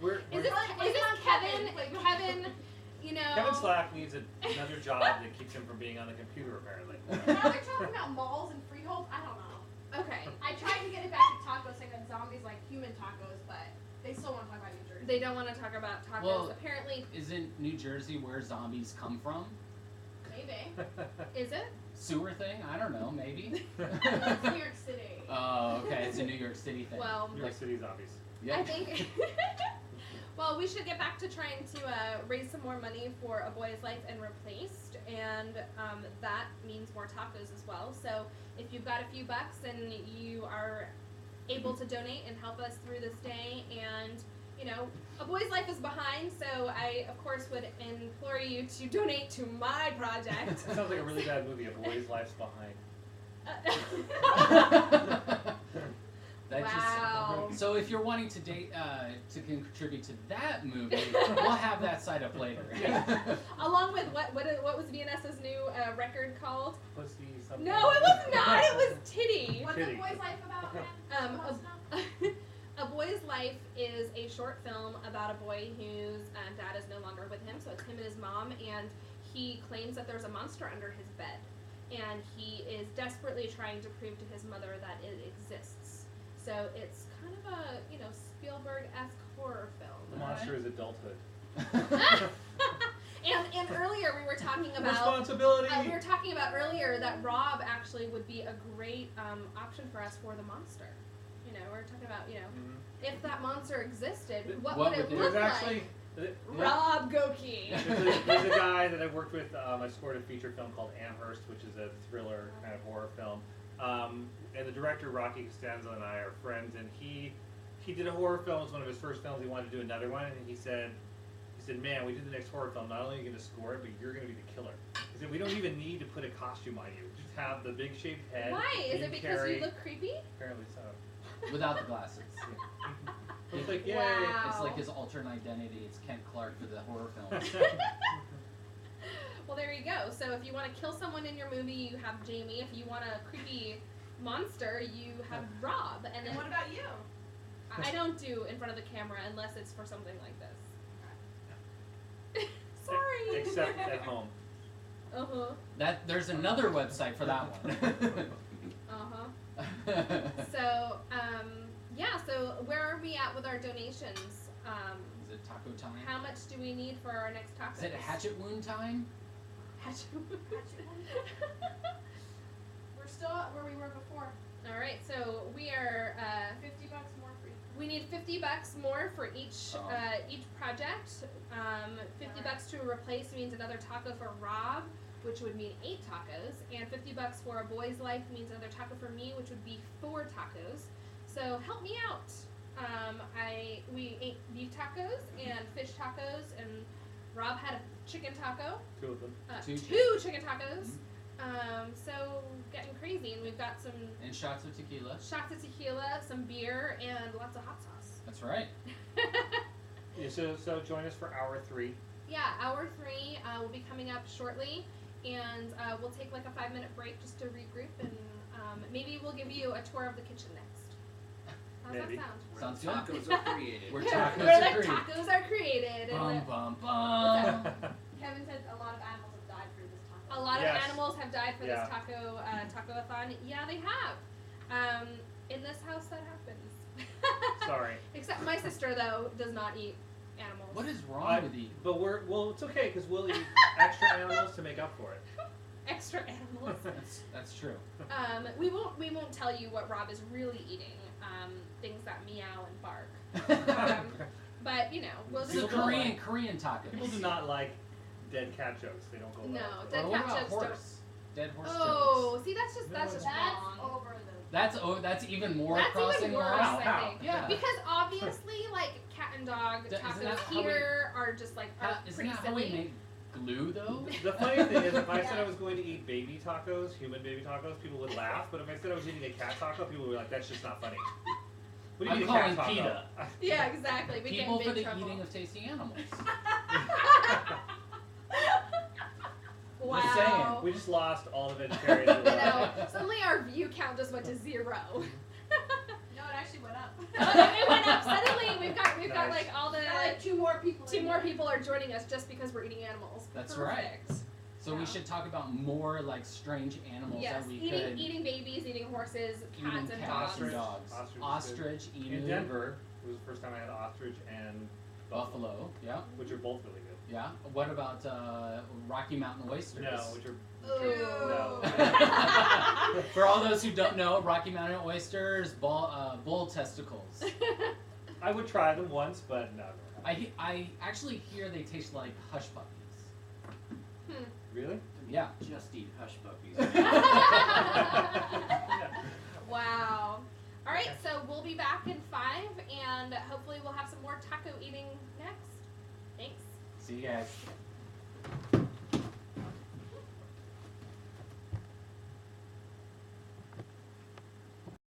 We're Is this Kevin? Kevin, Kevin Slack needs another job that keeps him from being on the computer, apparently. Now they're talking about malls and freeholds. I don't know. Okay. I tried to get it back to tacos, saying that zombies like human tacos, but They still want to talk about New Jersey. They don't want to talk about tacos. Well- Apparently, Isn't New Jersey where zombies come from? Maybe. is it? Sewer thing? I don't know, maybe. It's New York City. Oh, okay, it's a New York City thing. Well, New York City zombies. Yep. I think. Well, we should get back to trying to raise some more money for A Boy's Life and Replaced, and that means more tacos as well. So if you've got a few bucks and you are able to donate and help us through this day, and you know, A Boy's Life is behind, so I of course would implore you to donate to my project. That sounds like a really bad movie. A Boy's Life's Behind. That Wow. Just, so if you're wanting to to contribute to that movie, we'll have that side up later. Along with what was VNS's new record called? Pussy something. No, it was not. It was Titty. What's Kidding. A Boy's Life about, man? Um, Who wants to know? A Boy's Life is a short film about a boy whose dad is no longer with him, so it's him and his mom, and he claims that there's a monster under his bed, and he is desperately trying to prove to his mother that it exists. So it's kind of a, you know, Spielberg-esque horror The film. monster is adulthood. And earlier we were talking about Responsibility. we were talking about earlier that Rob actually would be a great option for us for the monster. You know, we're talking about, you know, Mhm. if that monster existed, what What would it would look There's actually. like? Yeah. Rob Gokee. There's a guy that I've worked with. I scored a feature film called Amherst, which is a thriller kind of horror film. And the director, Rocky Costanzo, and I are friends. And he did a horror film. It was one of his first films. He wanted to do another one. And he said, man, we did the next horror film. Not only are you going to score it, but you're going to be the killer. He said, we don't even need to put a costume on you. Just have the big shaped head. Why? Is Jim it because Carrey. you look creepy? Apparently so. Without the glasses. It's like, yay. Wow. It's like his alternate identity. It's Kent Clark for the horror films. Well, there you go. So if you want to kill someone in your movie, you have Jamie. If you want a creepy monster, you have Rob. And And then what about you? I don't do in front of the camera unless it's for something like this. Sorry. Except at home. Uh-huh. There's another website for that one. Uh-huh. So, yeah, so where are we at with our donations? Is it taco time? How much do we need for our next tacos? Is it hatchet wound time? Hatchet We're still at where we were before. All right, so we are, $50 more for you. we need $50 more for each Oh. each project. $50 to replace means another taco for Rob, which would mean 8 tacos, and $50 for A Boy's Life means another taco for me, which would be 4 tacos. So help me out. We ate beef tacos and fish tacos, and Rob had a chicken taco. 2 of them. Two Two chicken tacos. So getting crazy, and we've got some And shots of tequila. shots of tequila, some beer, and lots of hot sauce. That's right. Yeah, so join us for hour 3. Yeah, hour 3 will be coming up shortly, and we'll take like a 5-minute break just to regroup, and maybe we'll give you a tour of the kitchen next. How's Maybe. that sound? Sounds good. Tacos are created. Where Yeah, tacos where are the created. tacos are created. And Bum the- bum bum. Kevin said a lot of animals have died for this taco. a lot Yes. of animals have died for Yeah. this tacoathon. Yeah, they have. In this house, that happens. Sorry. Except my sister, though, does not eat animals. What is wrong with you? But it's okay because we'll eat extra animals to make up for it. Extra animals. That's true. We won't tell you what Rob is really eating. Things that meow and bark. But you know, we'll It's just a Korean tacos. People do not like dead cat jokes. They don't go well. No, Or dead what cat about jokes horse? Dead horse jokes. Oh, see, that's No, just That's wrong. over the. That's even more That's crossing even the worse, line. I think. Yeah. Because obviously, like cat and dog Isn't that tacos how we- here are just like are Isn't pretty that how we silly. make glue though? The funny thing is, if I said Yeah. I was going to eat baby tacos, human baby tacos, people would laugh. But if I said I was eating a cat taco, people would be like, "That's just not funny." What do you I'm mean a calling cat taco? PETA. Yeah, exactly. We People get for in big the trouble. eating of tasty animals. Wow. Just saying. We just lost all the vegetarians. in the You know, world. suddenly our view count just went to 0. No, it actually went up. It went up suddenly. We've got Nice. like all the Got like 2 more people. two in more there. people are joining us just because we're eating animals. That's Perfect. right. So we Yeah. should talk about more like strange animals Yes, that we eating could babies, eating horses, eating cats, and cats dogs. and dogs. Ostrich is Ostrich, emu. In Denver, It was the first time I had ostrich and Buffalo, yeah, which are both really good. yeah. What about Rocky Mountain oysters? No, which are Ooh. no. For all those who don't know, Rocky Mountain oysters, bull testicles. I would try them once, but no. I actually hear they taste like hush puppies. Really? Yeah. Just eat hush puppies. Wow. All right, Okay. so we'll be back in 5, and hopefully we'll have some more taco eating next. Thanks. See you guys.